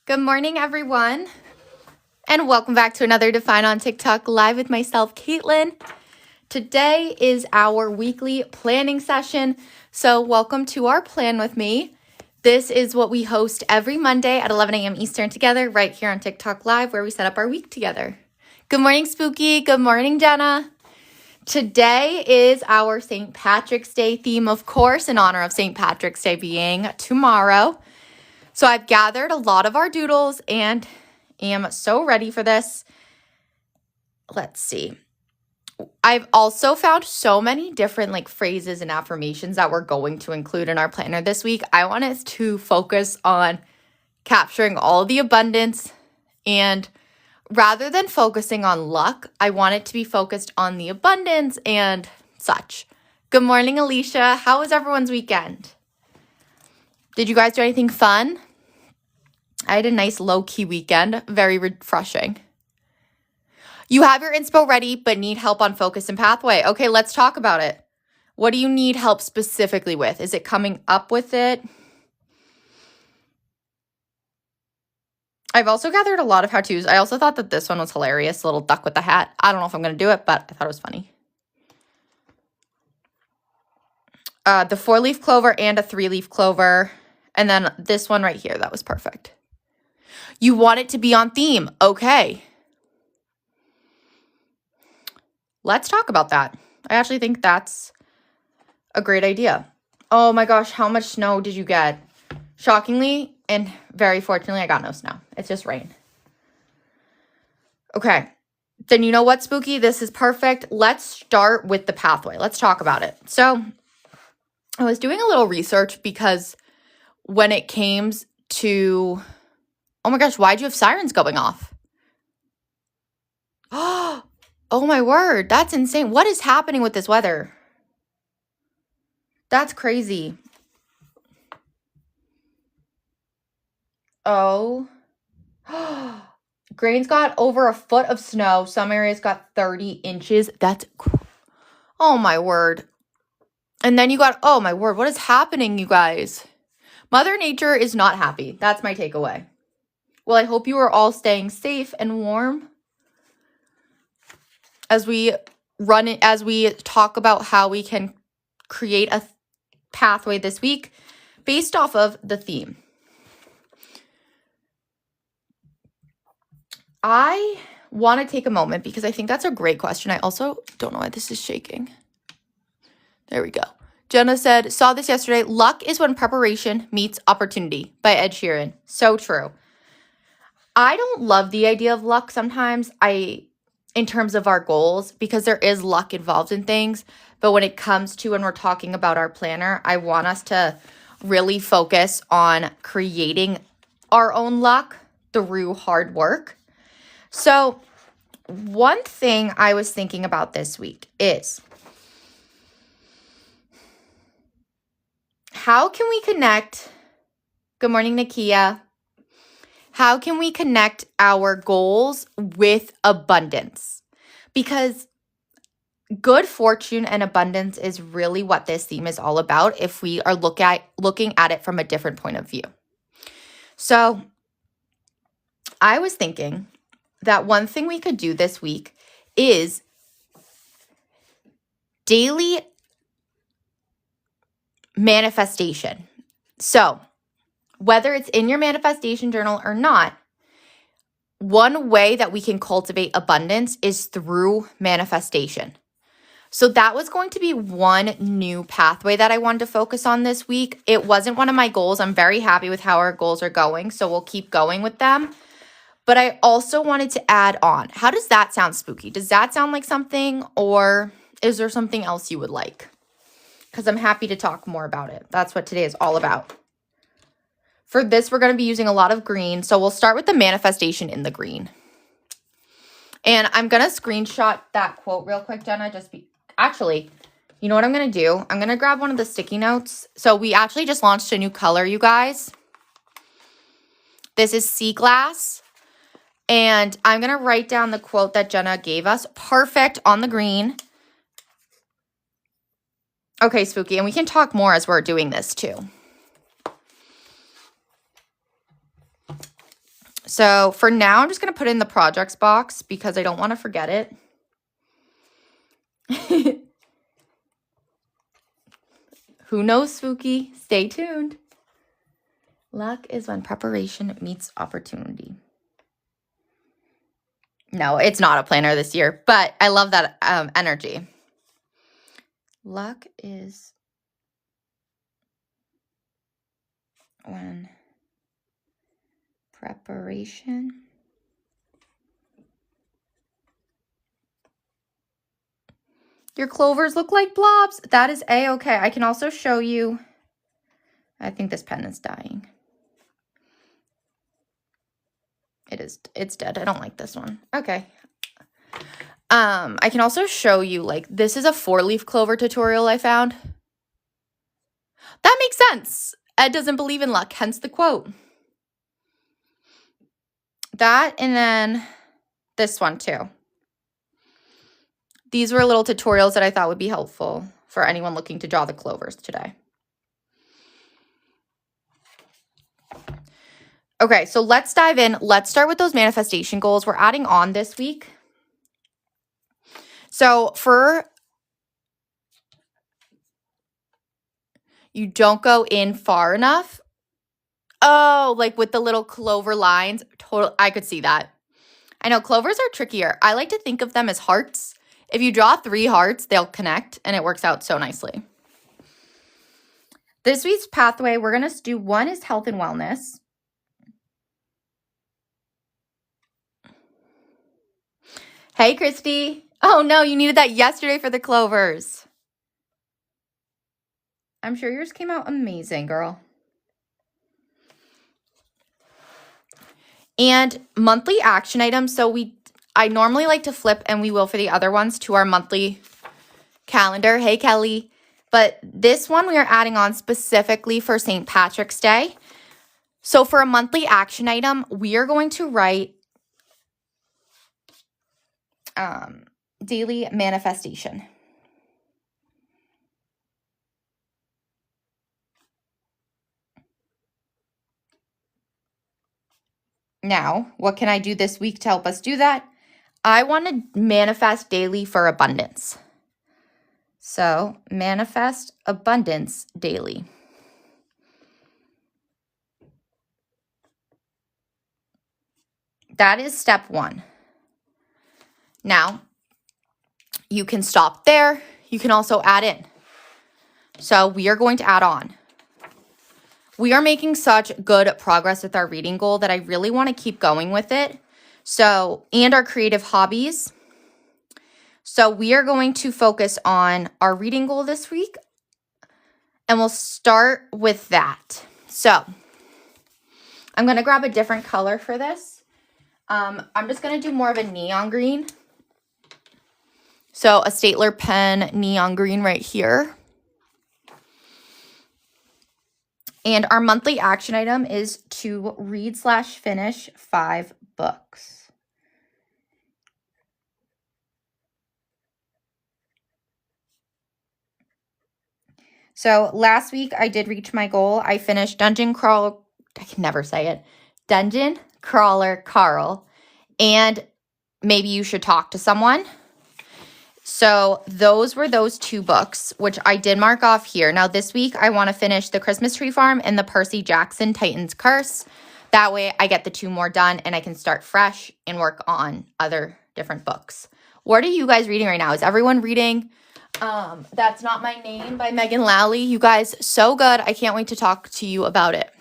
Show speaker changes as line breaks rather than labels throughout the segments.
Good morning, everyone, and welcome back to another Define on TikTok live with myself, Caitlin. Today is our weekly planning session, so welcome to our Plan With Me. This is what we host every Monday at 11 a.m. Eastern together right here on TikTok Live, where we set up our week together. Good morning, Spooky. Good morning, Jenna. Today is our St. Patrick's Day theme, of course, in honor of St. Patrick's Day being tomorrow. So I've gathered a lot of our doodles and am so ready for this. Let's see. I've also found so many different phrases and affirmations that we're going to include in our planner this week. I want us to focus on capturing all the abundance, and rather than focusing on luck, I want it to be focused on the abundance and such. Good morning, Alicia. How was everyone's weekend? Did you guys do anything fun? I had a nice low-key weekend, very refreshing. You have your inspo ready, but need help on focus and pathway. Okay, let's talk about it. What do you need help specifically with? Is it coming up with it? I've also gathered a lot of how-tos. I also thought that this one was hilarious, little duck with the hat. I don't know if I'm going to do it, but I thought it was funny. The 4-leaf clover and a 3-leaf clover. And then this one right here, that was perfect. You want it to be on theme. Okay. Let's talk about that. I actually think that's a great idea. Oh my gosh, how much snow did you get? Shockingly and very fortunately, I got no snow. It's just rain. Okay. Then you know what, Spooky? This is perfect. Let's start with the pathway. Let's talk about it. So I was doing a little research because when it came to... Oh my gosh, why'd you have sirens going off? Oh my word, that's insane. What is happening with this weather? That's crazy. Oh. Grains got over a foot of snow. Some areas got 30 inches. Oh my word. And then you got, oh my word, what is happening, you guys? Mother Nature is not happy. That's my takeaway. Well, I hope you are all staying safe and warm as we talk about how we can create a pathway this week based off of the theme. I want to take a moment because I think that's a great question. I also don't know why this is shaking. There we go. Jenna said, saw this yesterday. Luck is when preparation meets opportunity by Ed Sheeran. So true. I don't love the idea of luck sometimes in terms of our goals, because there is luck involved in things. But when it comes to when we're talking about our planner, I want us to really focus on creating our own luck through hard work. So one thing I was thinking about this week is, how can we connect? Good morning, Nakia. How can we connect our goals with abundance? Because good fortune and abundance is really what this theme is all about if we are looking at it from a different point of view. So I was thinking that one thing we could do this week is daily manifestation. So whether it's in your manifestation journal or not, one way that we can cultivate abundance is through manifestation. So that was going to be one new pathway that I wanted to focus on this week. It wasn't one of my goals. I'm very happy with how our goals are going, so we'll keep going with them. But I also wanted to add on. How does that sound, Spooky? Does that sound like something, or is there something else you would like? Because I'm happy to talk more about it. That's what today is all about. For this, we're going to be using a lot of green. So we'll start with the manifestation in the green. And I'm going to screenshot that quote real quick, Jenna. Actually, you know what I'm going to do? I'm going to grab one of the sticky notes. So we actually just launched a new color, you guys. This is Sea Glass. And I'm going to write down the quote that Jenna gave us. Perfect on the green. Okay, Spooky. And we can talk more as we're doing this too. So for now, I'm just going to put it in the projects box because I don't want to forget it. Who knows, spooky? Stay tuned. Luck is when preparation meets opportunity. No, it's not a planner this year, but I love that energy. Luck is when preparation Your clovers look like blobs. That is A-okay. I can also show you. I think this pen is dying. It is. It's dead. I don't like this one. Okay. I can also show you, like, this is a 4-leaf clover tutorial I found. That makes sense. Ed doesn't believe in luck, hence the quote. That, and then this one too. These were little tutorials that I thought would be helpful for anyone looking to draw the clovers today. Okay, so let's dive in. Let's start with those manifestation goals we're adding on this week. So you don't go in far enough. Oh, like with the little clover lines. I could see that. I know clovers are trickier. I like to think of them as hearts. If you draw 3 hearts, they'll connect, and it works out so nicely. This week's pathway, we're going to do 1 is health and wellness. Hey, Christy. Oh, no, you needed that yesterday for the clovers. I'm sure yours came out amazing, girl. And monthly action items. So I normally like to flip, and we will for the other ones, to our monthly calendar. Hey, Kelly. But this one we are adding on specifically for St. Patrick's Day. So for a monthly action item, we are going to write daily manifestation. Now, what can I do this week to help us do that? I want to manifest daily for abundance. So, manifest abundance daily. That is step 1. Now, you can stop there. You can also add in. So, we are going to add on. We are making such good progress with our reading goal that I really want to keep going with it. So, and our creative hobbies. So we are going to focus on our reading goal this week, and we'll start with that. So I'm going to grab a different color for this. I'm just going to do more of a neon green. So a Stapler pen neon green right here. And our monthly action item is to read/finish 5 books. So last week I did reach my goal. I finished Dungeon Crawler, I can never say it, Dungeon Crawler Carl, and Maybe You Should Talk to Someone. So those were those 2 books, which I did mark off here. Now this week I want to finish The Christmas Tree Farm and the Percy Jackson Titan's Curse. That way I get the 2 more done and I can start fresh and work on other different books. What are you guys reading right now? Is everyone reading That's Not My Name by Megan Lowley? You guys, so good. I can't wait to talk to you about it.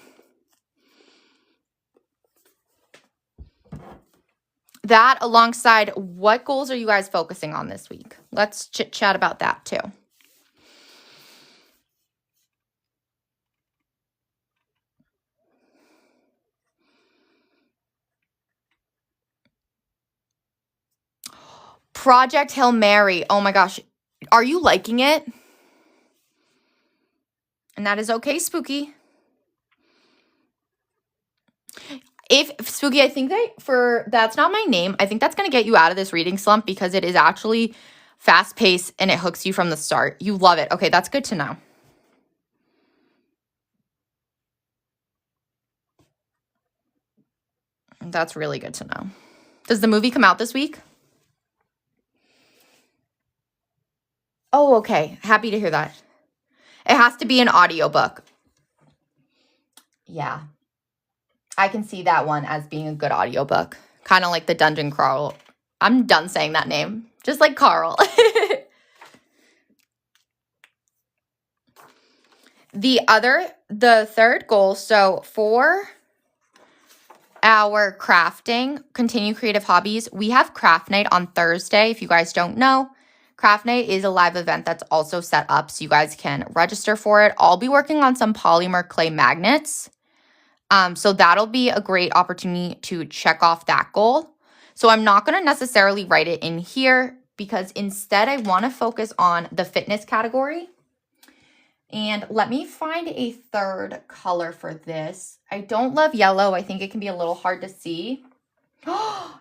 That alongside, what goals are you guys focusing on this week? Let's chit chat about that too. Project Hail Mary. Oh my gosh. Are you liking it? And that is okay, Spooky. If Spooky, I think that for That's Not My Name, I think that's going to get you out of this reading slump because it is actually fast-paced and it hooks you from the start. You love it. Okay, that's good to know. That's really good to know. Does the movie come out this week? Oh, okay. Happy to hear that. It has to be an audiobook. Yeah. I can see that one as being a good audiobook. Kind of like the Dungeon Crawl. I'm done saying that name. Just like Carl. The third goal, so for our crafting, continue creative hobbies, we have craft night on Thursday. If you guys don't know, craft night is a live event that's also set up so you guys can register for it. I'll be working on some polymer clay magnets. So that'll be a great opportunity to check off that goal. So I'm not going to necessarily write it in here because instead I want to focus on the fitness category. And let me find a third color for this. I don't love yellow. I think it can be a little hard to see.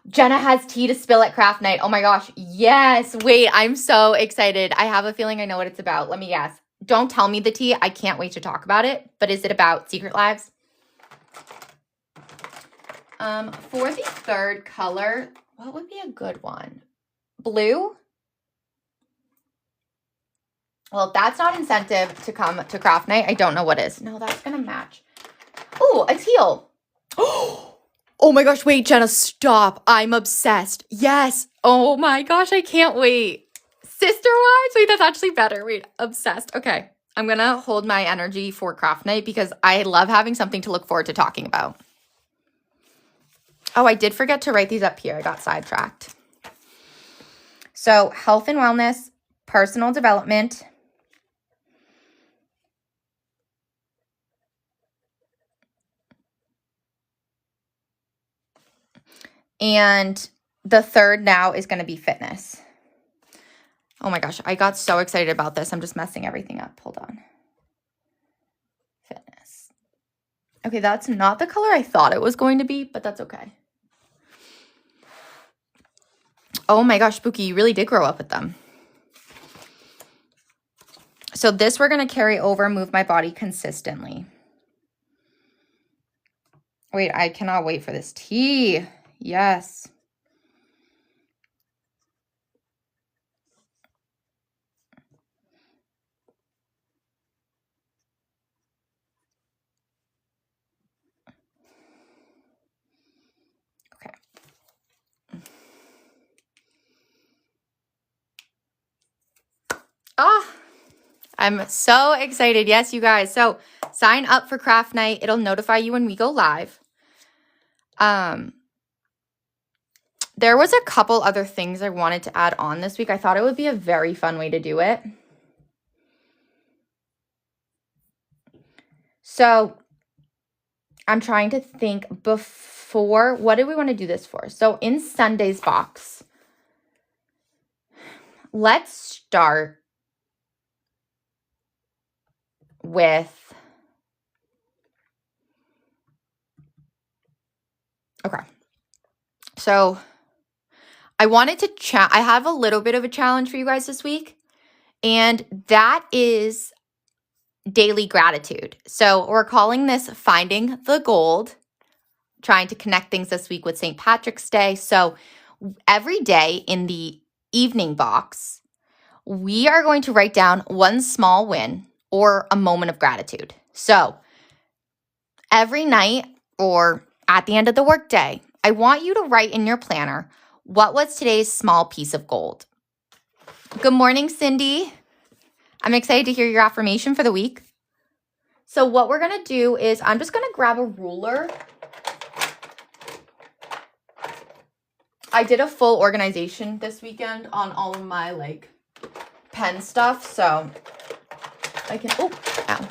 Jenna has tea to spill at craft night. Oh my gosh. Yes. Wait, I'm so excited. I have a feeling I know what it's about. Let me guess. Don't tell me the tea. I can't wait to talk about it. But is it about Secret Lives? For the third color, what would be a good one? Blue? Well, if that's not incentive to come to craft night, I don't know what is. No, that's going to match. Oh, a teal. Oh my gosh, wait, Jenna, stop. I'm obsessed. Yes. Oh my gosh, I can't wait. Sister-wise? Wait, that's actually better. Wait, obsessed. Okay, I'm going to hold my energy for craft night because I love having something to look forward to talking about. Oh, I did forget to write these up here. I got sidetracked. So, health and wellness, personal development, and the third now is going to be fitness. Oh my gosh, I got so excited about this. I'm just messing everything up. Hold on. Fitness. Okay, that's not the color I thought it was going to be, but that's okay. Oh my gosh, Spooky, you really did grow up with them. So this we're going to carry over, move my body consistently. Wait, I cannot wait for this tea. Yes. Okay. Ah, I'm so excited. Yes, you guys. So sign up for craft night. It'll notify you when we go live. There was a couple other things I wanted to add on this week. I thought it would be a very fun way to do it. So I'm trying to think before, what did we want to do this for? So in Sunday's box, let's start with, okay. So I wanted to chat. I have a little bit of a challenge for you guys this week, and that is daily gratitude. So we're calling this Finding the Gold, trying to connect things this week with St. Patrick's Day. So every day in the evening box, we are going to write down one small win or a moment of gratitude. So every night or at the end of the workday, I want you to write in your planner, what was today's small piece of gold? Good morning, Cindy. I'm excited to hear your affirmation for the week. So what we're going to do is I'm just going to grab a ruler. I did a full organization this weekend on all of my pen stuff. So I can, ow.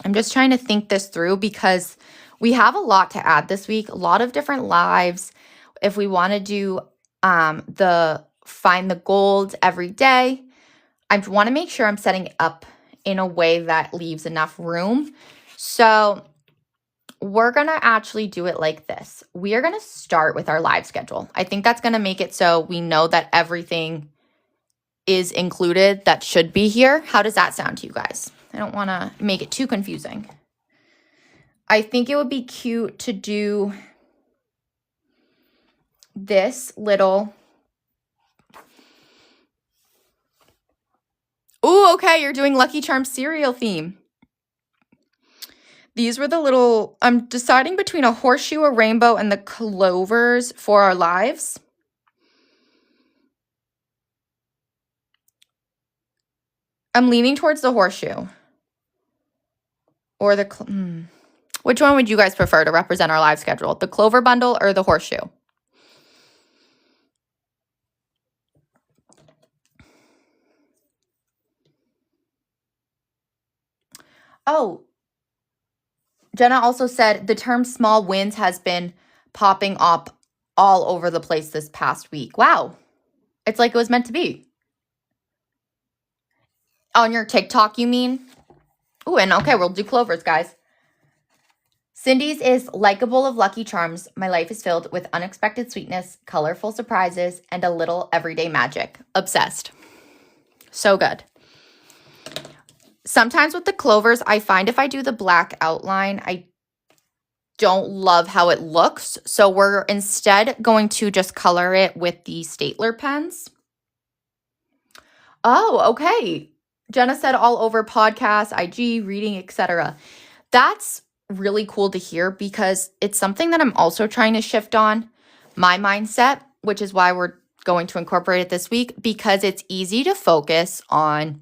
I'm just trying to think this through because we have a lot to add this week, a lot of different lives. If we want to do the find the gold every day, I want to make sure I'm setting it up in a way that leaves enough room. So we're going to actually do it like this. We are going to start with our live schedule. I think that's going to make it so we know that everything is included that should be here. How does that sound to you guys? I don't want to make it too confusing. I think it would be cute to do this little. Ooh, okay, you're doing Lucky Charms cereal theme. These were the little, I'm deciding between a horseshoe, a rainbow, and the clovers for our lives. I'm leaning towards the horseshoe. Or the, which one would you guys prefer to represent our live schedule? The clover bundle or the horseshoe? Oh, Jenna also said the term small wins has been popping up all over the place this past week. Wow. It's like it was meant to be. On your TikTok, you mean? Ooh, and okay, we'll do clovers, guys. Cindy's is likable of Lucky Charms. My life is filled with unexpected sweetness, colorful surprises, and a little everyday magic. Obsessed. So good. Sometimes with the clovers, I find if I do the black outline, I don't love how it looks. So we're instead going to just color it with the stapler pens. Oh, okay. Jenna said all over podcasts, IG, reading, etc. That's really cool to hear because it's something that I'm also trying to shift on my mindset, which is why we're going to incorporate it this week, because it's easy to focus on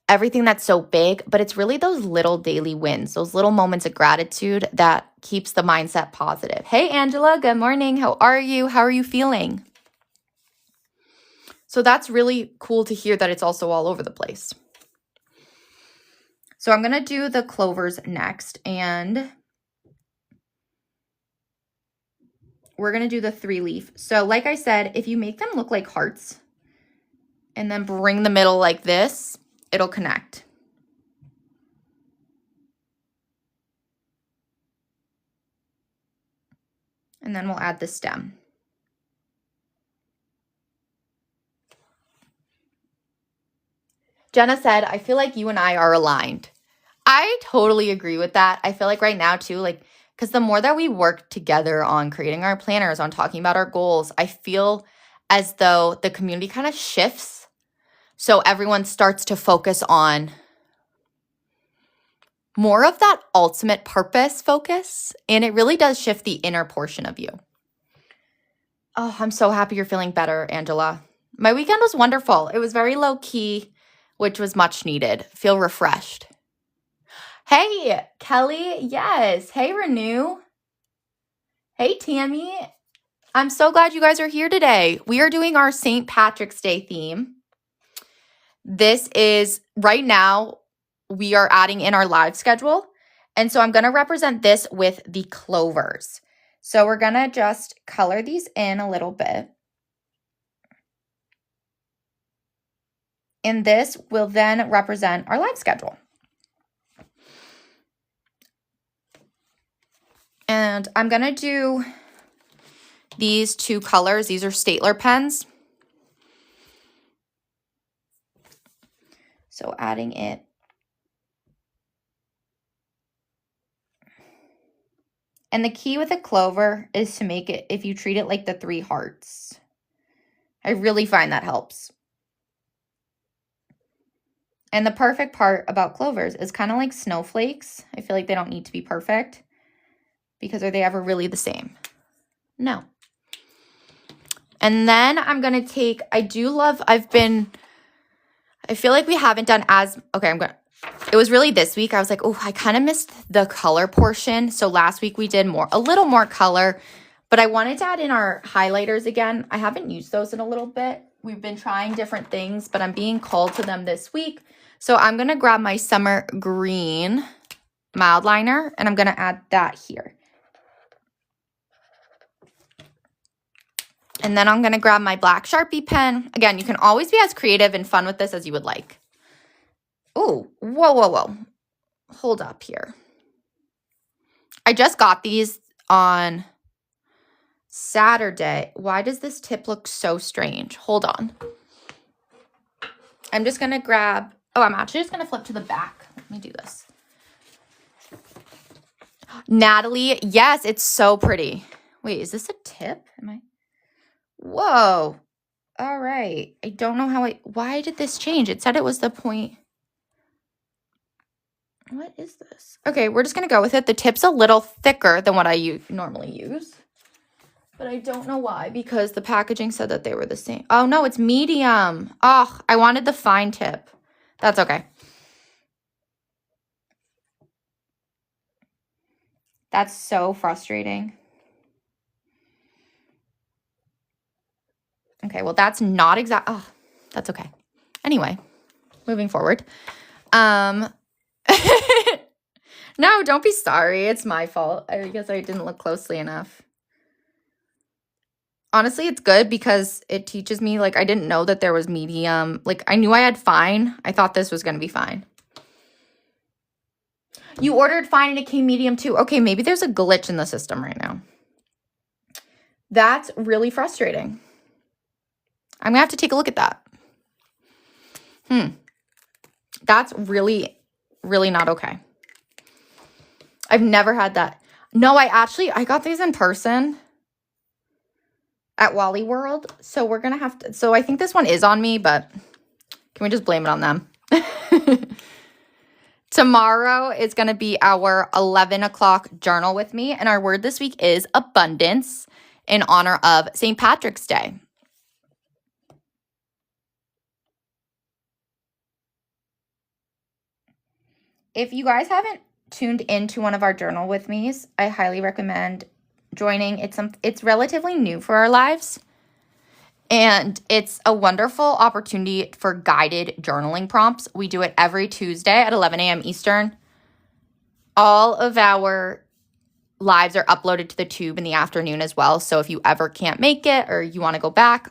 everything that's so big, but it's really those little daily wins, those little moments of gratitude that keeps the mindset positive. Hey, Angela, good morning. How are you? How are you feeling? So that's really cool to hear that it's also all over the place. So I'm going to do the clovers next, and we're going to do the 3-leaf. So like I said, if you make them look like hearts and then bring the middle like this, it'll connect. And then we'll add the stem. Jenna said, I feel like you and I are aligned. I totally agree with that. I feel like right now too, like, because the more that we work together on creating our planners, on talking about our goals, I feel as though the community kind of shifts. So everyone starts to focus on more of that ultimate purpose focus. And it really does shift the inner portion of you. Oh, I'm so happy you're feeling better, Angela. My weekend was wonderful. It was very low key, which was much needed. Feel refreshed. Hey, Kelly. Yes. Hey, Renew. Hey, Tammy. I'm so glad you guys are here today. We are doing our St. Patrick's Day theme. This is right now, we are adding in our live schedule. And so I'm going to represent this with the clovers. So we're going to just color these in a little bit. And this will then represent our live schedule. And I'm going to do these 2 colors. These are stapler pens. So adding it. And the key with a clover is to make it, if you treat it like the 3 hearts. I really find that helps. And the perfect part about clovers is kind of like snowflakes. I feel like they don't need to be perfect, because are they ever really the same? No. And then I'm going to take, I feel like we haven't done it was really this week. I was like, oh, I kind of missed the color portion. So last week we did a little more color, but I wanted to add in our highlighters again. I haven't used those in a little bit. We've been trying different things, but I'm being called to them this week. So I'm going to grab my summer green mild liner, and I'm going to add that here. And then I'm going to grab my black Sharpie pen. Again, you can always be as creative and fun with this as you would like. Oh, whoa. Hold up here. I just got these on Saturday. Why does this tip look so strange? Hold on. I'm just going to grab, I'm actually just going to flip to the back. Let me do this. Natalie, yes, it's so pretty. Wait, is this a tip? Whoa. All right. I don't know why did this change? It said it was the point. What is this? Okay, we're just going to go with it. The tip's a little thicker than what I normally use. But I don't know why, because the packaging said that they were the same. Oh, no, it's medium. Oh, I wanted the fine tip. That's okay. That's so frustrating. Okay, well, that's not exact. Oh, that's okay. Anyway, moving forward. No, don't be sorry. It's my fault. I guess I didn't look closely enough. Honestly, it's good because it teaches me, like, I didn't know that there was medium. Like, I knew I had fine. I thought this was going to be fine. You ordered fine and it came medium too. Okay, maybe there's a glitch in the system right now. That's really frustrating. I'm going to have to take a look at that. That's really, really not okay. I've never had that. No, I got these in person at Wally World. So we're going to have to, so I think this one is on me, but can we just blame it on them? Tomorrow is going to be our 11 o'clock journal with me. And our word this week is abundance in honor of St. Patrick's Day. If you guys haven't tuned into one of our journal with me's, I highly recommend joining. It's relatively new for our lives. And it's a wonderful opportunity for guided journaling prompts. We do it every Tuesday at 11 a.m. Eastern. All of our lives are uploaded to the tube in the afternoon as well. So if you ever can't make it or you want to go back.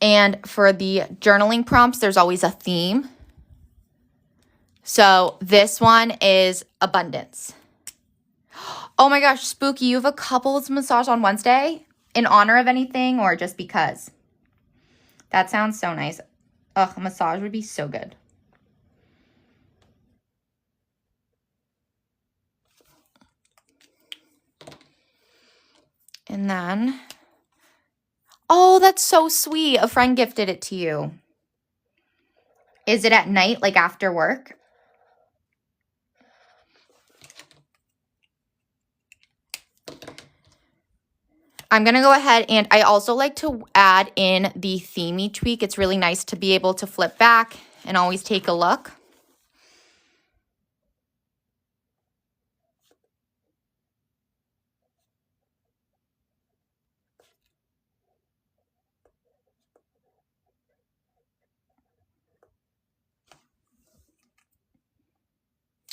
And for the journaling prompts, there's always a theme. So this one is abundance. Oh my gosh, Spooky, you have a couples massage on Wednesday in honor of anything or just because? That sounds so nice. Ugh, a massage would be so good. And then, oh, that's so sweet. A friend gifted it to you. Is it at night, like after work? I'm going to go ahead and I also like to add in the theme each week. It's really nice to be able to flip back and always take a look.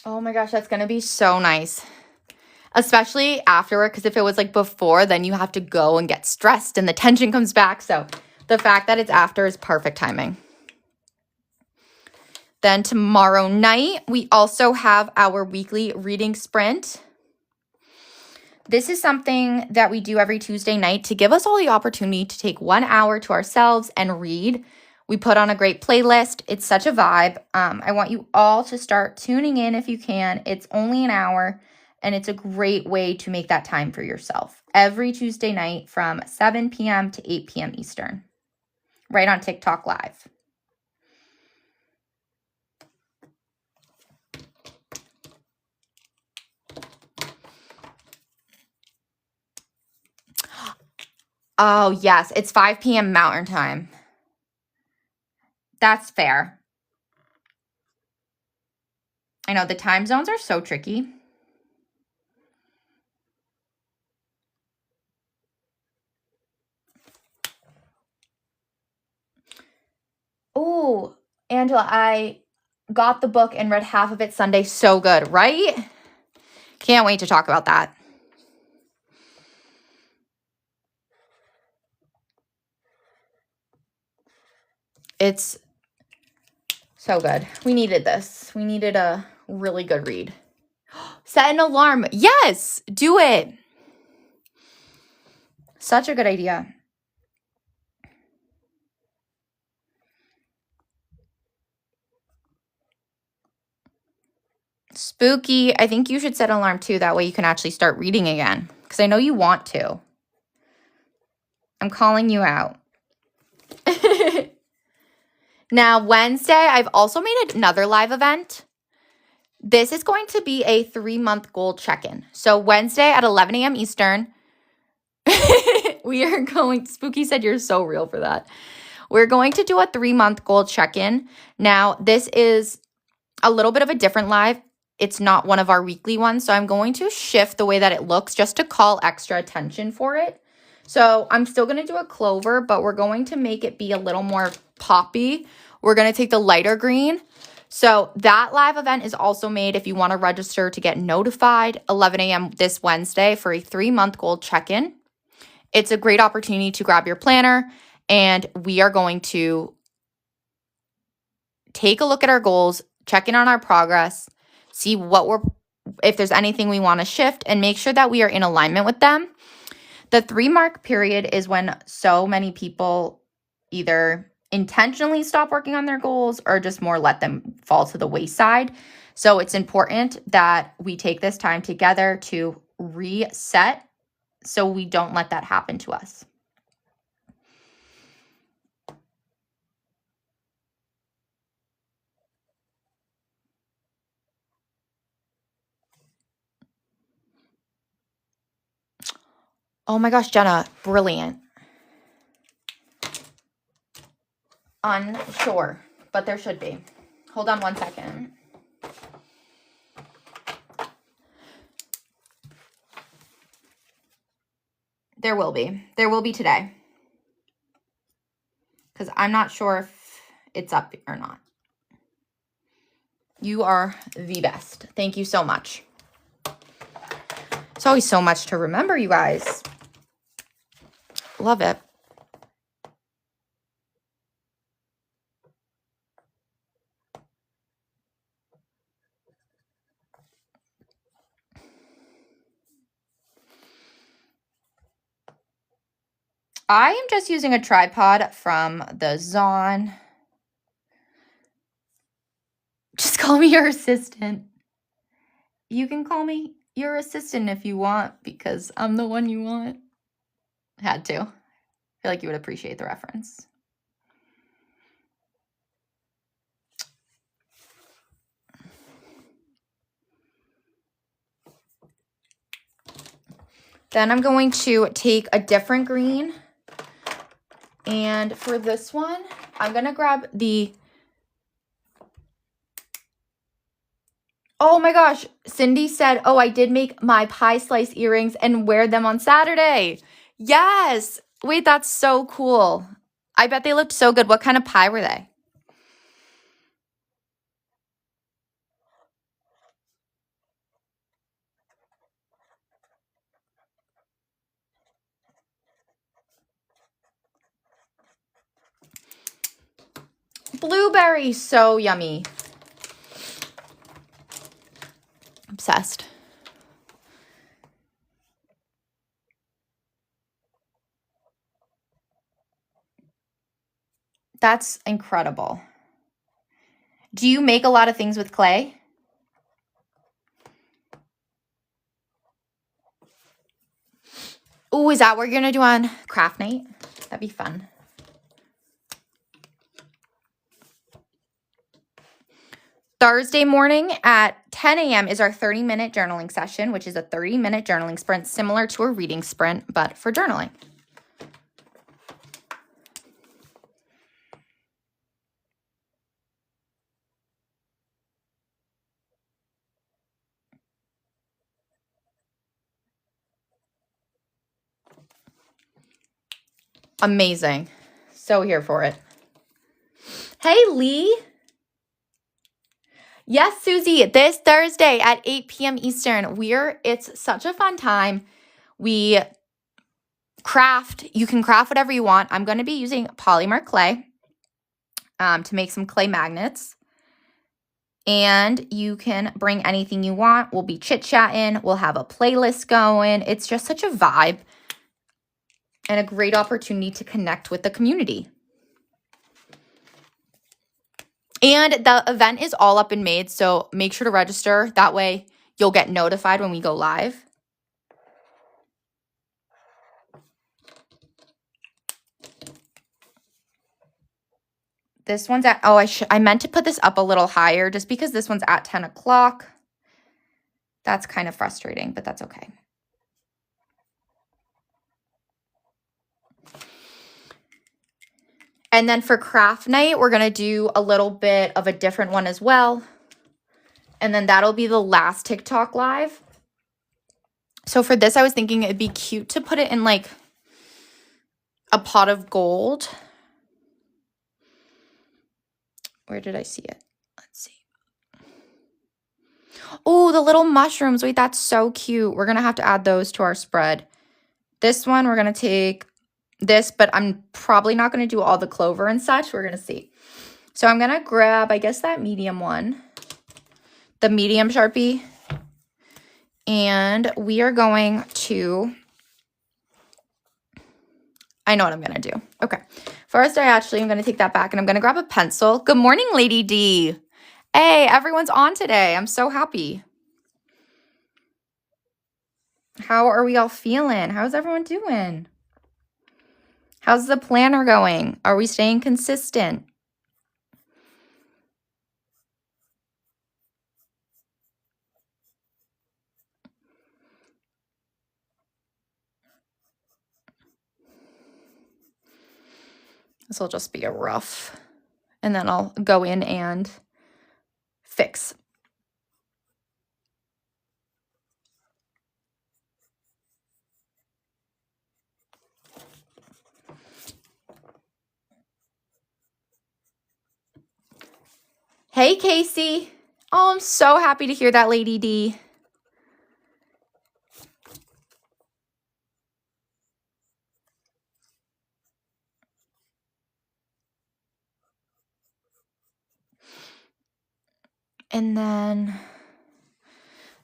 Oh my gosh, that's going to be so nice. Especially afterward, because if it was like before, then you have to go and get stressed and the tension comes back. So the fact that it's after is perfect timing. Then tomorrow night, we also have our weekly reading sprint. This is something that we do every Tuesday night to give us all the opportunity to take 1 hour to ourselves and read. We put on a great playlist. It's such a vibe. I want you all to start tuning in if you can. It's only an hour, and it's a great way to make that time for yourself. Every Tuesday night from 7 p.m. to 8 p.m. Eastern, right on TikTok Live. Oh, yes. It's 5 p.m. Mountain Time. That's fair. I know the time zones are so tricky. Oh, Angela, I got the book and read half of it Sunday. So good, right? Can't wait to talk about that. It's so good. We needed this. We needed a really good read. Set an alarm. Yes, do it. Such a good idea. Spooky, I think you should set an alarm too. That way you can actually start reading again. Because I know you want to. I'm calling you out. Now, Wednesday, I've also made another live event. This is going to be a 3-month goal check-in. So Wednesday at 11 a.m. Eastern, we are going, Spooky said you're so real for that. We're going to do a 3-month goal check-in. Now, this is a little bit of a different live. It's not one of our weekly ones, so I'm going to shift the way that it looks just to call extra attention for it. So I'm still going to do a clover, but we're going to make it be a little more poppy. We're going to take the lighter green. So that live event is also made if you want to register to get notified 11 a.m. this Wednesday for a 3-month goal check-in. It's a great opportunity to grab your planner, and we are going to take a look at our goals, check in on our progress, see if there's anything we want to shift, and make sure that we are in alignment with them. The 3-mark period is when so many people either intentionally stop working on their goals or just more let them fall to the wayside. So it's important that we take this time together to reset so we don't let that happen to us. Oh my gosh, Jenna, brilliant. Unsure, but there should be. Hold on one second. There will be. There will be today. Because I'm not sure if it's up or not. You are the best. Thank you so much. It's always so much to remember, you guys. Love it. I am just using a tripod from the Zon. Just call me your assistant. You can call me your assistant if you want, because I'm the one you want. Had to. I feel like you would appreciate the reference. Then I'm going to take a different green. And for this one, I'm going to grab the... Oh my gosh, Cindy said, oh, I did make my pie slice earrings and wear them on Saturday. Yes. Wait, that's so cool. I bet they looked so good. What kind of pie were they? Blueberry, so yummy. Obsessed. That's incredible. Do you make a lot of things with clay? Oh, is that what you're going to do on craft night? That'd be fun. Thursday morning at 10 a.m. is our 30-minute journaling session, which is a 30-minute journaling sprint, similar to a reading sprint, but for journaling. Amazing. So here for it. Hey, Lee. Yes, Susie, this Thursday at 8 p.m. Eastern, it's such a fun time. We craft. You can craft whatever you want. I'm going to be using polymer clay to make some clay magnets. And you can bring anything you want. We'll be chit-chatting. We'll have a playlist going. It's just such a vibe and a great opportunity to connect with the community. And the event is all up and made, so make sure to register. That way you'll get notified when we go live. This one's at, oh, I meant to put this up a little higher just because this one's at 10 o'clock. That's kind of frustrating, but that's okay. And then for craft night, we're going to do a little bit of a different one as well. And then that'll be the last TikTok live. So for this, I was thinking it'd be cute to put it in like a pot of gold. Where did I see it? Let's see. Oh, the little mushrooms. Wait, that's so cute. We're going to have to add those to our spread. This one, we're going to take this, but I'm probably not going to do all the clover and such. We're going to see. So I'm going to grab, I guess, that medium one, the medium Sharpie. And we are going to, I know what I'm going to do. Okay. First, I'm going to take that back and I'm going to grab a pencil. Good morning, Lady D. Hey, everyone's on today. I'm so happy. How are we all feeling? How's everyone doing? How's the planner going? Are we staying consistent? This will just be a rough, and then I'll go in and fix. Hey, Casey. Oh, I'm so happy to hear that, Lady D. And then,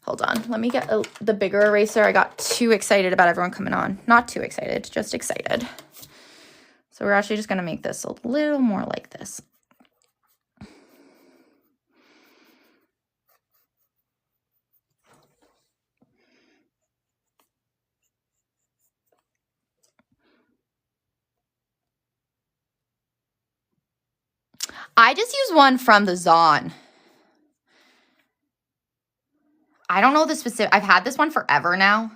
hold on. Let me get the bigger eraser. I got too excited about everyone coming on. Not too excited, just excited. So we're actually just going to make this a little more like this. I just use one from the Zon. I don't know the specific. I've had this one forever now.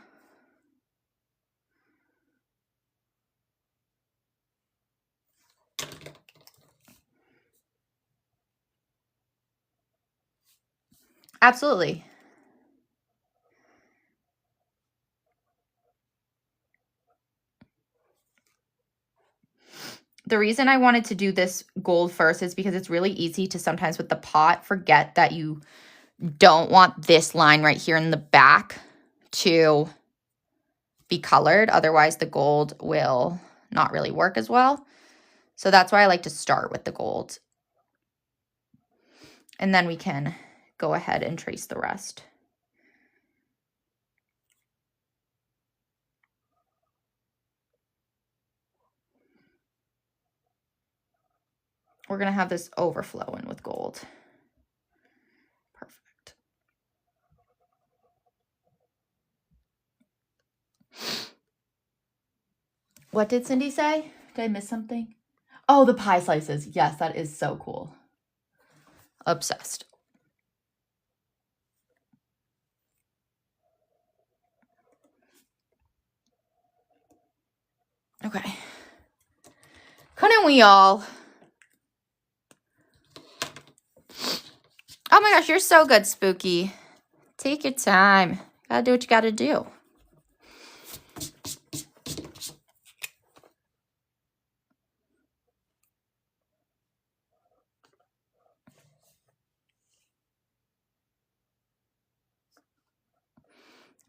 Absolutely. The reason I wanted to do this gold first is because it's really easy to sometimes with the pot forget that you don't want this line right here in the back to be colored. Otherwise, the gold will not really work as well. So that's why I like to start with the gold. And then we can go ahead and trace the rest. We're going to have this overflowing with gold. Perfect. What did Cindy say? Did I miss something? Oh, the pie slices. Yes, that is so cool. Obsessed. Okay. Couldn't we all? Oh my gosh, you're so good, Spooky. Take your time. Gotta do what you gotta do.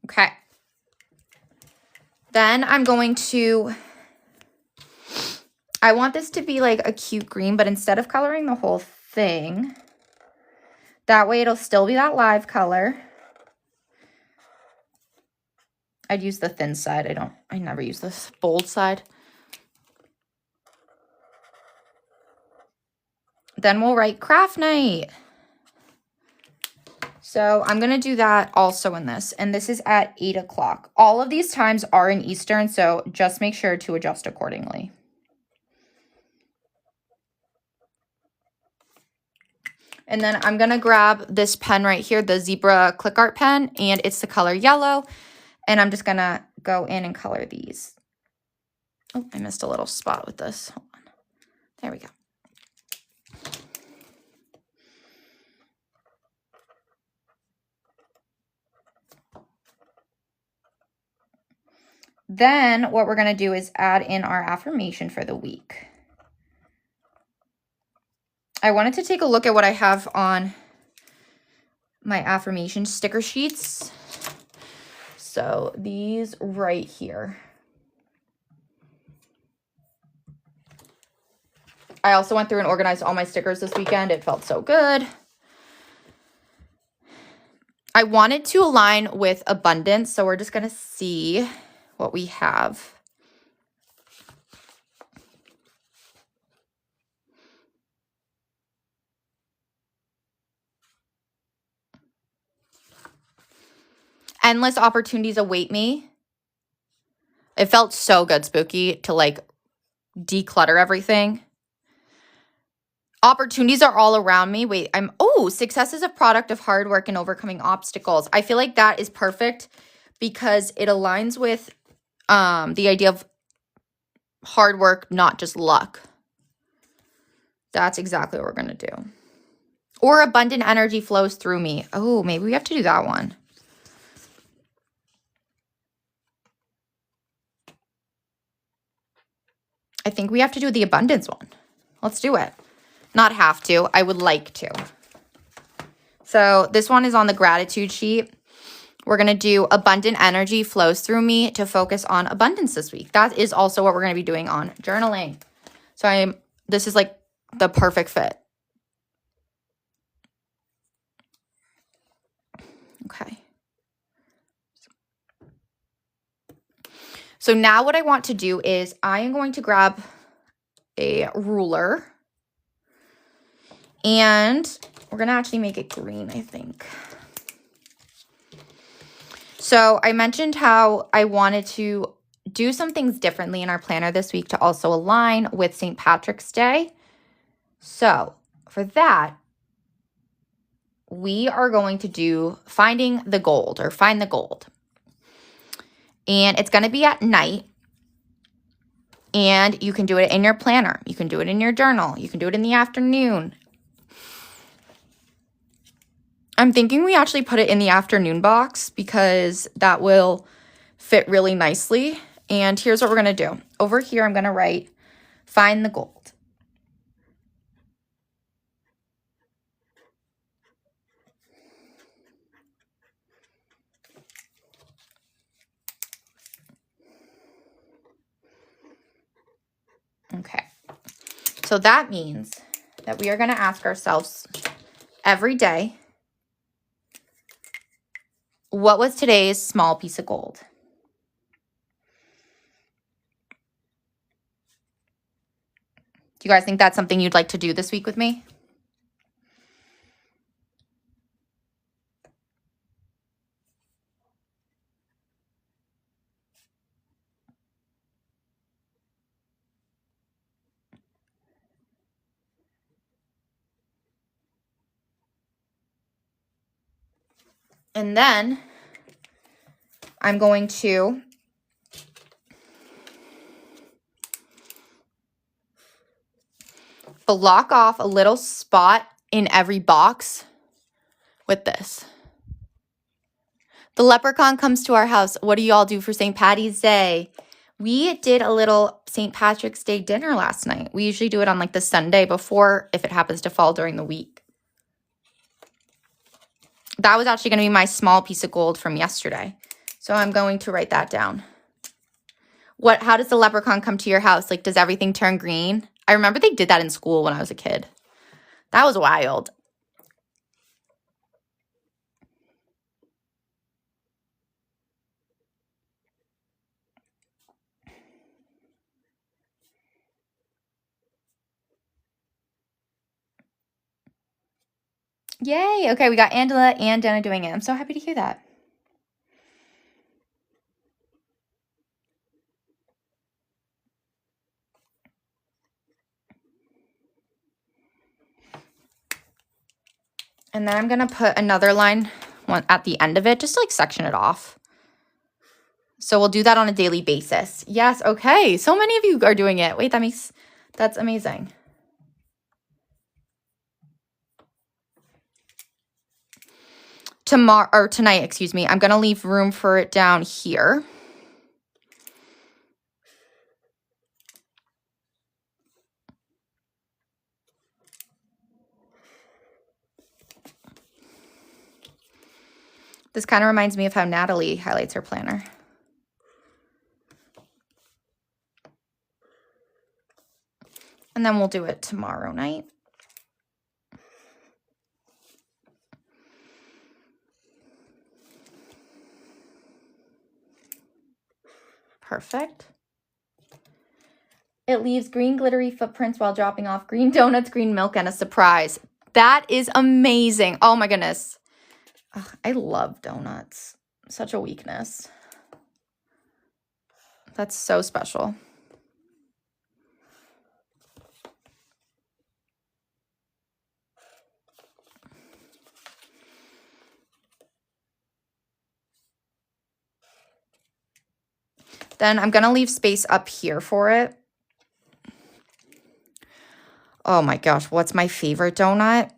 Okay. Then I'm going to, I want this to be like a cute green, but instead of coloring the whole thing, that way it'll still be that live color. I'd use the thin side. I never use this bold side. Then we'll write craft night. So I'm going to do that also in this. And this is at 8 o'clock. All of these times are in Eastern, so just make sure to adjust accordingly. And then I'm going to grab this pen right here, the Zebra Click Art pen, and it's the color yellow. And I'm just going to go in and color these. Oh, I missed a little spot with this. Hold on. There we go. Then what we're going to do is add in our affirmation for the week. I wanted to take a look at what I have on my affirmation sticker sheets. So these right here. I also went through and organized all my stickers this weekend. It felt so good. I wanted to align with abundance, so we're just going to see what we have. Endless opportunities await me. It felt so good, Spooky, to like declutter everything. Opportunities are all around me. Wait, success is a product of hard work and overcoming obstacles. I feel like that is perfect because it aligns with the idea of hard work, not just luck. That's exactly what we're going to do. Or abundant energy flows through me. Oh, maybe we have to do that one. I think we have to do the abundance one. Let's do it. Not have to. I would like to. So this one is on the gratitude sheet. We're going to do abundant energy flows through me to focus on abundance this week. That is also what we're going to be doing on journaling. So this is like the perfect fit. Okay. So now what I want to do is I am going to grab a ruler and we're going to actually make it green, I think. So I mentioned how I wanted to do some things differently in our planner this week to also align with St. Patrick's Day. So for that, we are going to do finding the gold or find the gold. And it's going to be at night. And you can do it in your planner. You can do it in your journal. You can do it in the afternoon. I'm thinking we actually put it in the afternoon box because that will fit really nicely. And here's what we're going to do. Over here, I'm going to write, find the gold. Okay. So that means that we are going to ask ourselves every day, what was today's small piece of gold? Do you guys think that's something you'd like to do this week with me? And then I'm going to block off a little spot in every box with this. The leprechaun comes to our house. What do you all do for St. Patty's Day? We did a little St. Patrick's Day dinner last night. We usually do it on like the Sunday before if it happens to fall during the week. That was actually going to be my small piece of gold from yesterday. So I'm going to write that down. How does the leprechaun come to your house? Like, does everything turn green? I remember they did that in school when I was a kid. That was wild. Yay. Okay, we got Angela and Jenna doing it. I'm so happy to hear that. And then I'm going to put another line at the end of it, just to like section it off. So we'll do that on a daily basis. Yes. Okay. So many of you are doing it. Wait, that's amazing. Tonight, excuse me, I'm going to leave room for it down here. This kind of reminds me of how Natalie highlights her planner. And then we'll do it tomorrow night. Perfect. It leaves green glittery footprints while dropping off green donuts, green milk, and a surprise. That is amazing. Oh my goodness. Ugh, I love donuts. Such a weakness. That's so special. Then I'm going to leave space up here for it. Oh my gosh, what's my favorite donut?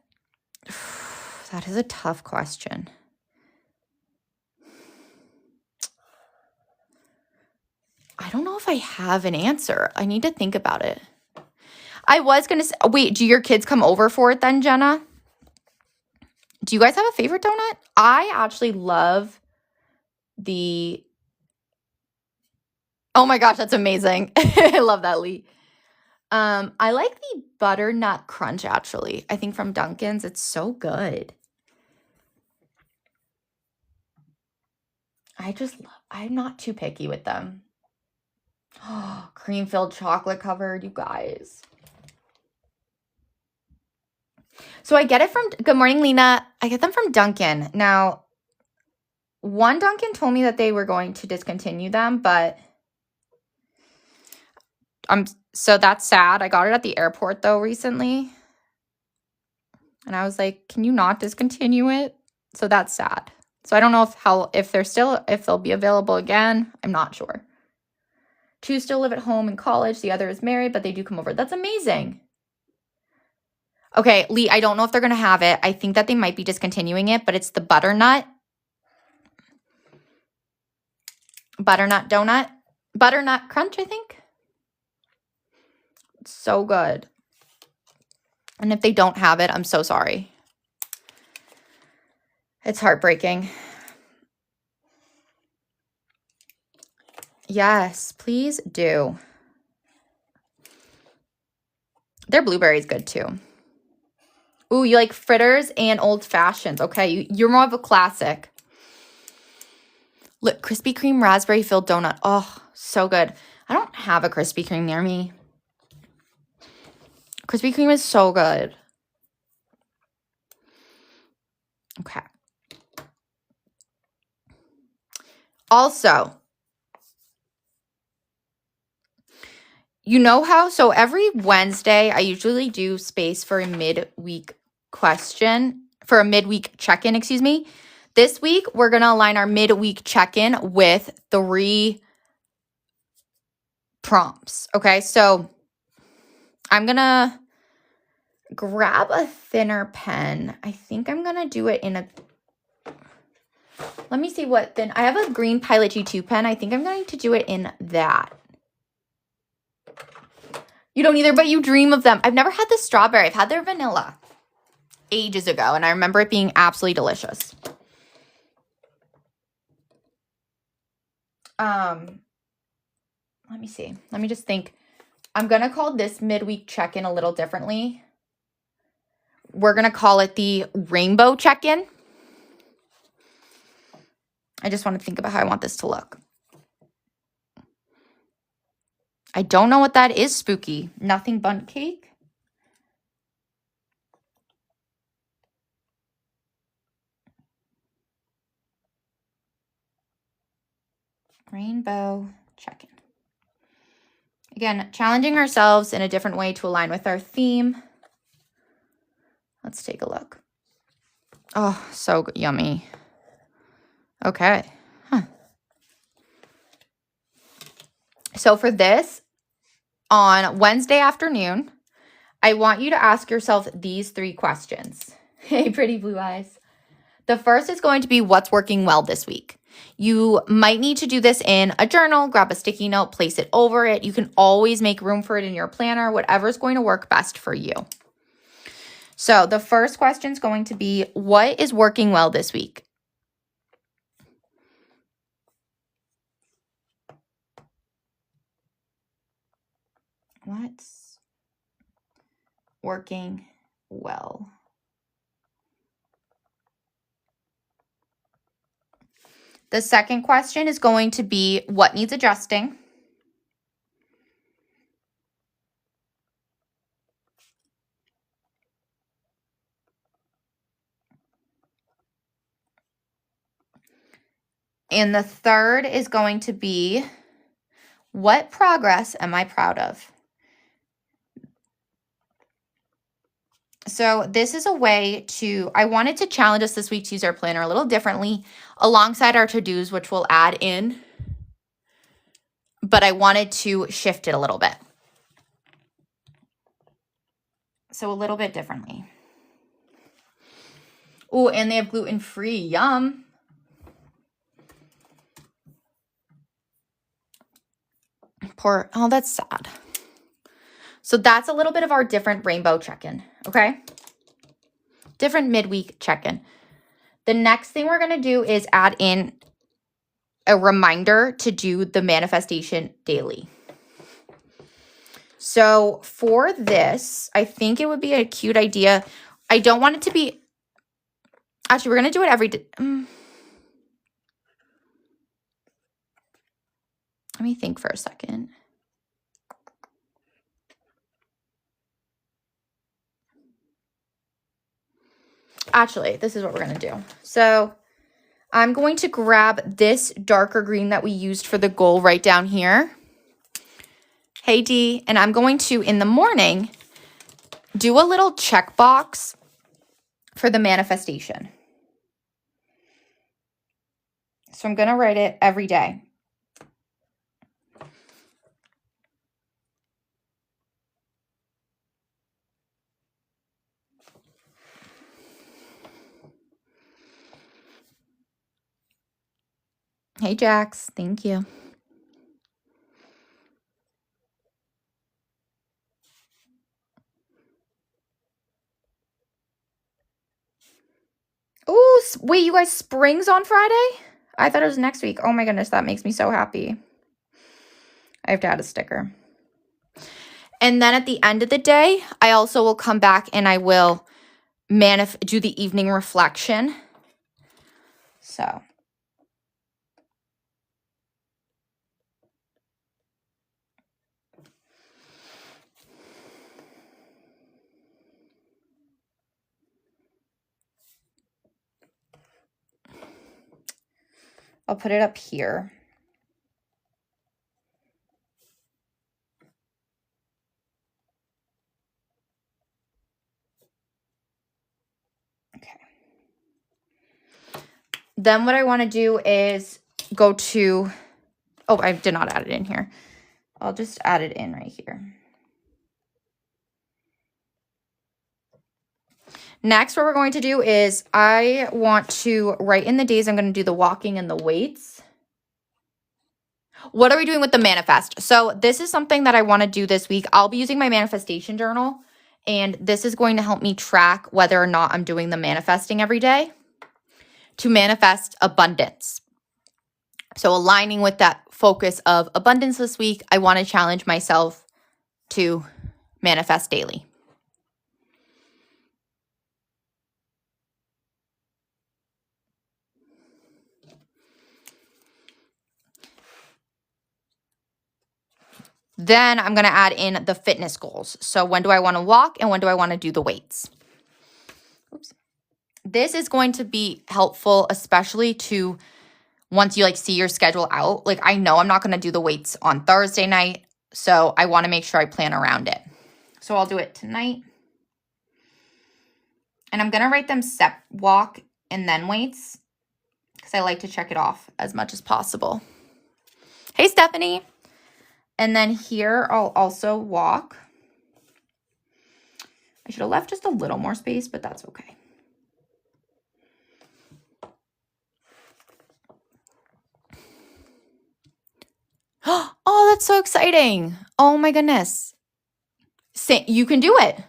That is a tough question. I don't know if I have an answer. I need to think about it. I was going to say, wait, do your kids come over for it then, Jenna? Do you guys have a favorite donut? I actually love the... Oh my gosh, that's amazing. I love that, Lee. I like the butternut crunch, actually. I think from Dunkin's. It's so good. I'm not too picky with them. Oh, cream-filled chocolate covered, you guys. So I get it from, good morning, Lena. I get them from Dunkin'. Now, one Dunkin' told me that they were going to discontinue them, but so that's sad. I got it at the airport though recently. And I was like, can you not discontinue it? So that's sad. So I don't know if they'll be available again. I'm not sure. Two still live at home in college. The other is married, but they do come over. That's amazing. Okay, Lee, I don't know if they're going to have it. I think that they might be discontinuing it, but it's the butternut donut. Butternut crunch, I think. It's so good. And if they don't have it, I'm so sorry. It's heartbreaking. Yes, please do. Their blueberry's good too. Ooh, you like fritters and old fashions. Okay, you're more of a classic. Look, Krispy Kreme raspberry filled donut. Oh, so good. I don't have a Krispy Kreme near me. Krispy Kreme is so good. Okay. Also, you know how, so every Wednesday, I usually do space for a midweek check-in, excuse me. This week, we're going to align our midweek check-in with 3 prompts. Okay, so I'm going to grab a thinner pen. I think I'm going to do it in a... Let me see what thin... I have a green Pilot G2 pen. I think I'm going to do it in that. You don't either, but you dream of them. I've never had the strawberry. I've had their vanilla ages ago, and I remember it being absolutely delicious. Let me see. Let me just think. I'm going to call this midweek check-in a little differently. We're going to call it the rainbow check-in. I just want to think about how I want this to look. I don't know what that is, spooky. Nothing bundt cake? Rainbow check-in. Again, challenging ourselves in a different way to align with our theme. Let's take a look. Oh, so yummy. Okay. Huh. So for this, on Wednesday afternoon, I want you to ask yourself these 3 questions. Hey, pretty blue eyes. The first is going to be what's working well this week. You might need to do this in a journal, grab a sticky note, place it over it. You can always make room for it in your planner, whatever's going to work best for you. So the first question is going to be, what is working well this week? What's working well? The second question is going to be, what needs adjusting? And the third is going to be, what progress am I proud of? So this is a way to, I wanted to challenge us this week to use our planner a little differently alongside our to-dos, which we'll add in, but I wanted to shift it a little bit. So a little bit differently. Oh, and they have gluten-free. Yum. Oh, that's sad. So that's a little bit of our different rainbow check-in, okay? Different midweek check-in. The next thing we're going to do is add in a reminder to do the manifestation daily. So for this, I think it would be a cute idea. I don't want it to be, actually, we're going to do it every day. Let me think for a second. Actually, this is what we're going to do. So I'm going to grab this darker green that we used for the goal right down here. Hey, D. And I'm going to, in the morning, do a little checkbox for the manifestation. So I'm going to write it every day. Hey, Jax. Thank you. Oh, wait, you guys, spring's on Friday? I thought it was next week. Oh my goodness, that makes me so happy. I have to add a sticker. And then at the end of the day, I also will come back and I will do the evening reflection. So. I'll put it up here. Okay. Then what I want to do is go to, oh, I did not add it in here. I'll just add it in right here. Next, what we're going to do is I want to write in the days I'm going to do the walking and the weights. What are we doing with the manifest? So this is something that I want to do this week. I'll be using my manifestation journal, and this is going to help me track whether or not I'm doing the manifesting every day to manifest abundance. So aligning with that focus of abundance this week, I want to challenge myself to manifest daily. Then I'm going to add in the fitness goals. So when do I want to walk and when do I want to do the weights? Oops. This is going to be helpful, especially to once you like see your schedule out, like I know I'm not going to do the weights on Thursday night. So I want to make sure I plan around it. So I'll do it tonight. And I'm going to write them step walk and then weights because I like to check it off as much as possible. Hey, Stephanie. And then here I'll also walk. I should have left just a little more space, but that's okay. Oh, that's so exciting. Oh my goodness. You can do it.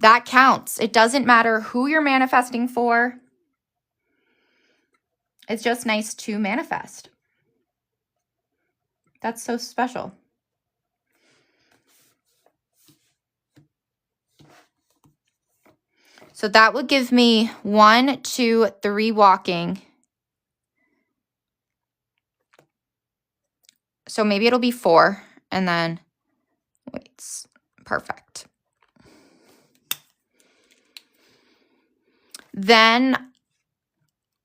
That counts. It doesn't matter who you're manifesting for. It's just nice to manifest. That's so special. So that would give me 1, 2, 3 walking. So maybe it'll be 4 and then weights. Perfect. Then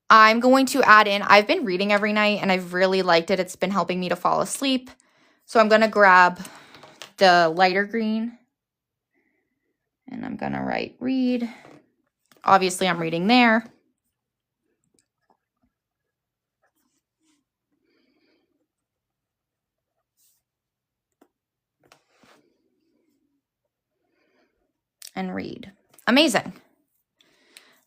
I'm going to add in, I've been reading every night and I've really liked it. It's been helping me to fall asleep. So I'm going to grab the lighter green and I'm going to write read. Obviously, I'm reading there. And read. Amazing.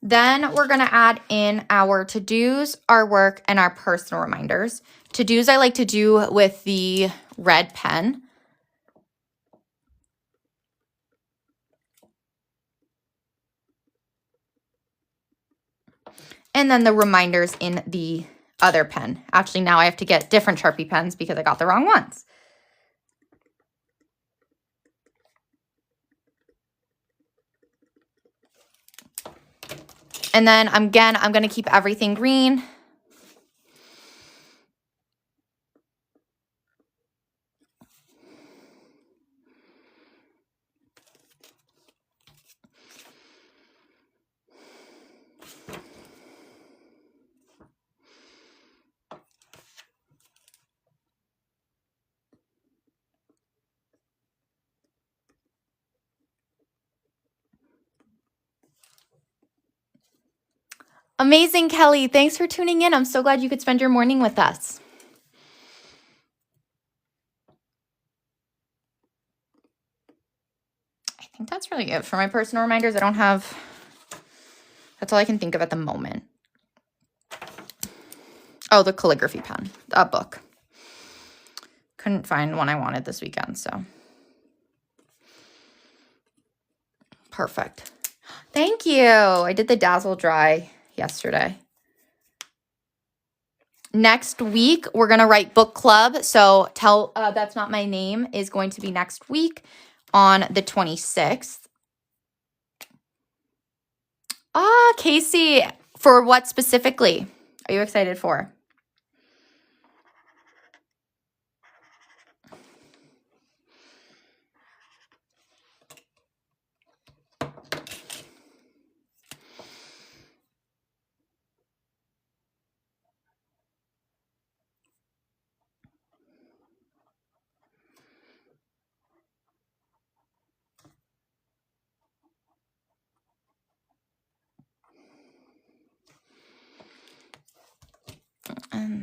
Then we're going to add in our to-dos, our work, and our personal reminders. To-dos I like to do with the red pen. And then the reminders in the other pen. Actually, now I have to get different Sharpie pens because I got the wrong ones. And then I'm going to keep everything green. Amazing, Kelly. Thanks for tuning in. I'm so glad you could spend your morning with us. I think that's really it for my personal reminders. That's all I can think of at the moment. Oh, the calligraphy pen, a book. Couldn't find one I wanted this weekend, so. Perfect. Thank you. I did the Dazzle Dry yesterday. Next week, we're going to write book club. So That's Not My Name is going to be next week on the 26th. Casey, for what specifically are you excited for? And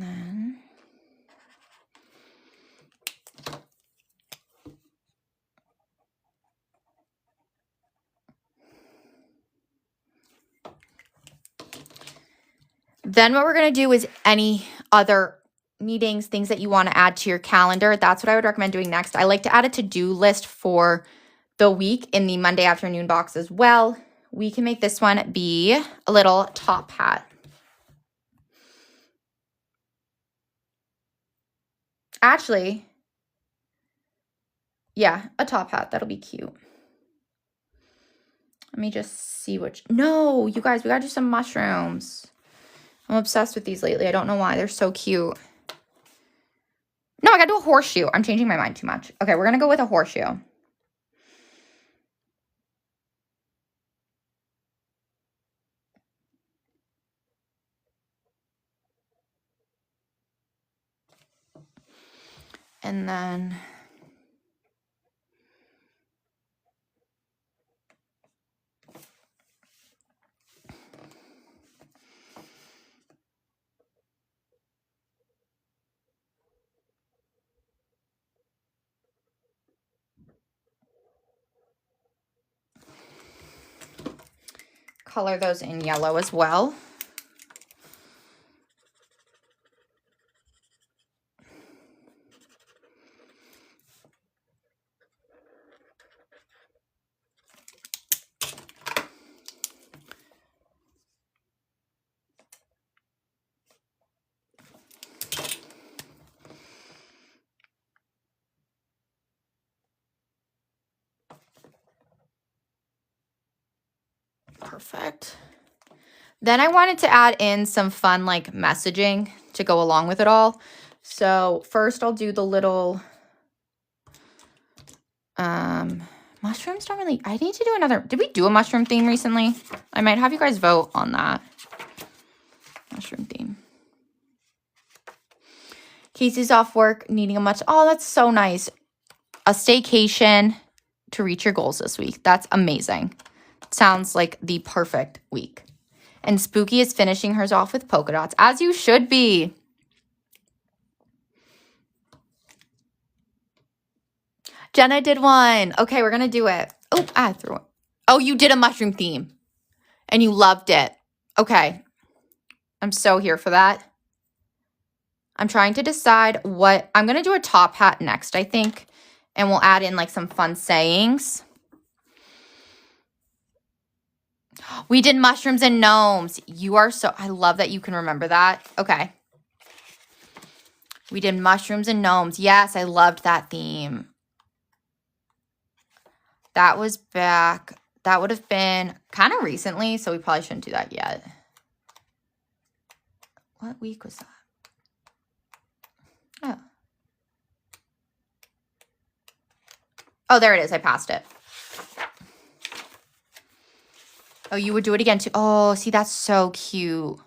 then what we're going to do is any other meetings, things that you want to add to your calendar. That's what I would recommend doing next. I like to add a to-do list for the week in the Monday afternoon box as well. We can make this one be a little top hat. Actually, yeah, a top hat. That'll be cute. Let me just see no, you guys, we gotta do some mushrooms. I'm obsessed with these lately. I don't know why. They're so cute. No, I gotta do a horseshoe. I'm changing my mind too much. Okay, we're gonna go with a horseshoe. And then color those in yellow as well. Perfect. Then I wanted to add in some fun like messaging to go along with it all. So first I'll do the little mushrooms don't really, I need to do another, did we do a mushroom theme recently? I might have you guys vote on that. Mushroom theme. Casey's off work, needing a much, oh, that's so nice. A staycation to reach your goals this week. That's amazing. Sounds like the perfect week. And Spooky is finishing hers off with polka dots, as you should be. Jenna did one. Okay, we're going to do it. Oh, I threw it. Oh, you did a mushroom theme. And you loved it. Okay. I'm so here for that. I'm trying to decide what... I'm going to do a top hat next, I think. And we'll add in like some fun sayings. We did mushrooms and gnomes. You are so... I love that you can remember that. Okay. We did mushrooms and gnomes. Yes, I loved that theme. That was back... That would have been kind of recently, so we probably shouldn't do that yet. What week was that? Oh. Oh, there it is. I passed it. Oh, you would do it again too. Oh, see, that's so cute.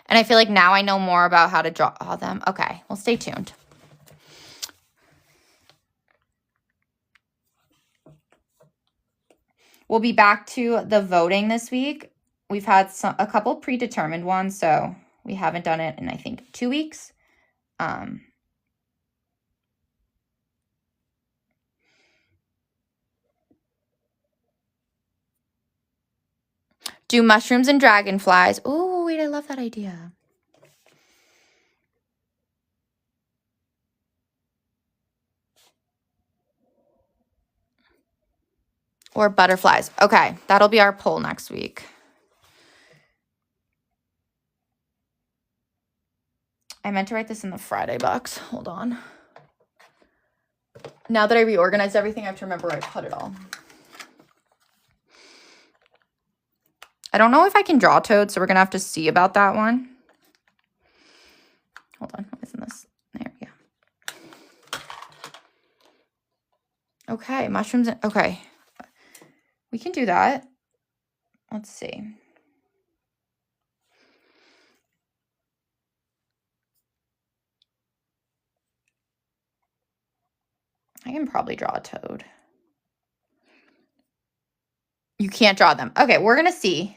And I feel like now I know more about how to draw them. Okay, well, stay tuned. We'll be back to the voting this week. We've had a couple predetermined ones, so we haven't done it in, I think, 2 weeks. Do mushrooms and dragonflies. Oh, wait, I love that idea. Or butterflies. Okay, that'll be our poll next week. I meant to write this in the Friday box. Hold on. Now that I reorganized everything, I have to remember where I put it all. I don't know if I can draw toads, so we're going to have to see about that one. Hold on. Isn't this? There we go. Okay, mushrooms. Okay. We can do that. Let's see. I can probably draw a toad. You can't draw them. Okay, we're going to see.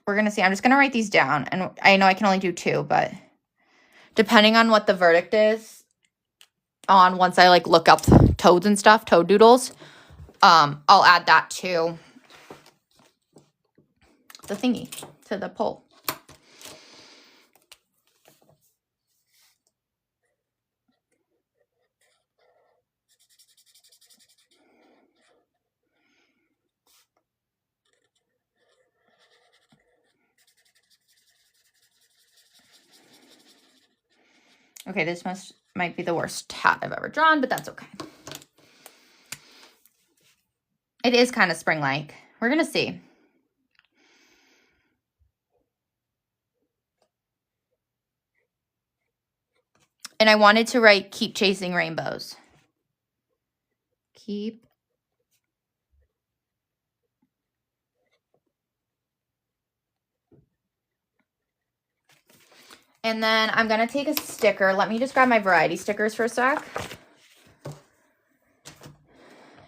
We're going to see. I'm just going to write these down. And I know I can only do 2, but depending on what the verdict is on once I like look up toads and stuff, toad doodles, I'll add that to the thingy, to the poll. Okay, this might be the worst hat I've ever drawn, but that's okay. It is kind of spring-like. We're going to see. And I wanted to write, keep chasing rainbows. Keep And then I'm going to take a sticker. Let me just grab my variety stickers for a sec.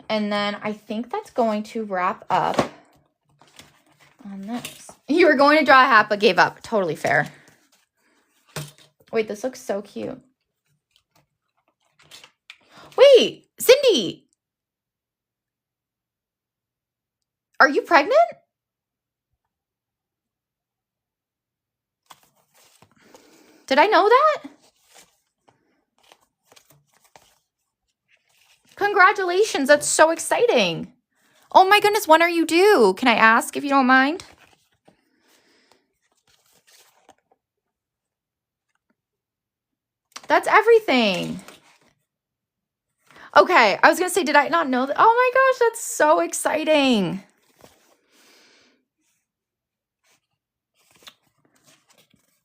And then I think that's going to wrap up on this. You were going to draw a hat but gave up. Totally fair. Wait, this looks so cute. Wait, Cindy. Are you pregnant? Did I know that? Congratulations. That's so exciting. Oh my goodness, when are you due? Can I ask if you don't mind? That's everything. Okay, I was going to say, did I not know that? Oh my gosh, that's so exciting.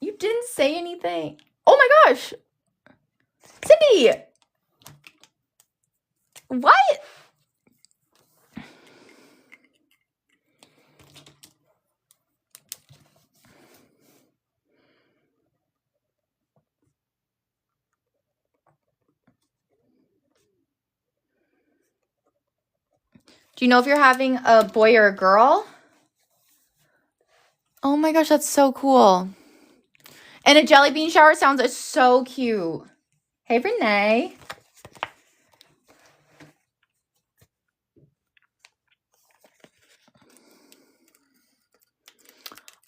You didn't say anything. Oh my gosh. Cindy. What? Do you know if you're having a boy or a girl? Oh my gosh, that's so cool. And a jelly bean shower sounds so cute. Hey, Renee.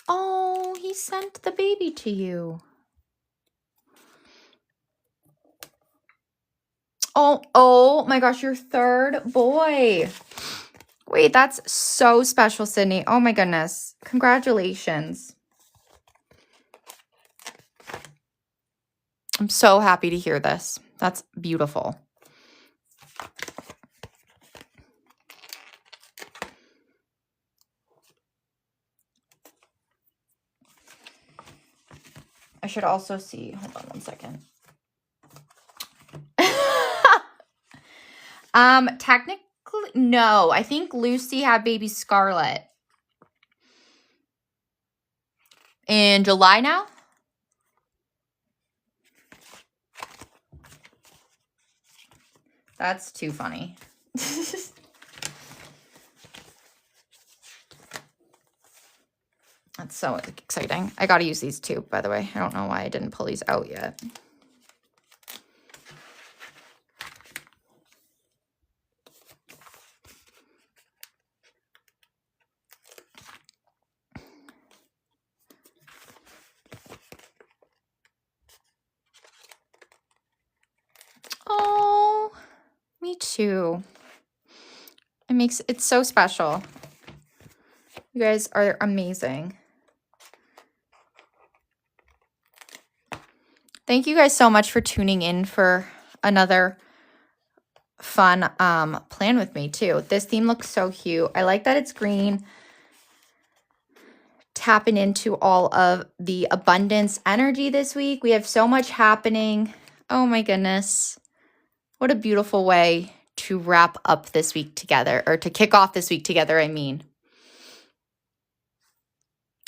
Oh, he sent the baby to you. Oh my gosh, your third boy. Wait, that's so special, Sydney. Oh my goodness. Congratulations. I'm so happy to hear this. That's beautiful. I should also see. Hold on one second. Technically, no. I think Lucy had baby Scarlett in July now. That's too funny. That's so exciting. I got to use these too, by the way. I don't know why I didn't pull these out yet. Oh, me too. It's so special. You guys are amazing. Thank you guys so much for tuning in for another fun plan with me too. This theme looks so cute. I like that it's green. Tapping into all of the abundance energy this week. We have so much happening. Oh my goodness. What a beautiful way to wrap up this week together, or to kick off this week together, I mean.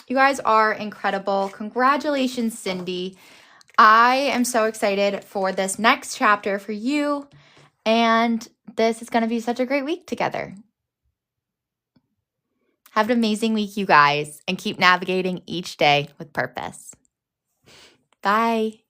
You guys are incredible. Congratulations, Cindy. I am so excited for this next chapter for you, and this is going to be such a great week together. Have an amazing week, you guys, and keep navigating each day with purpose. Bye.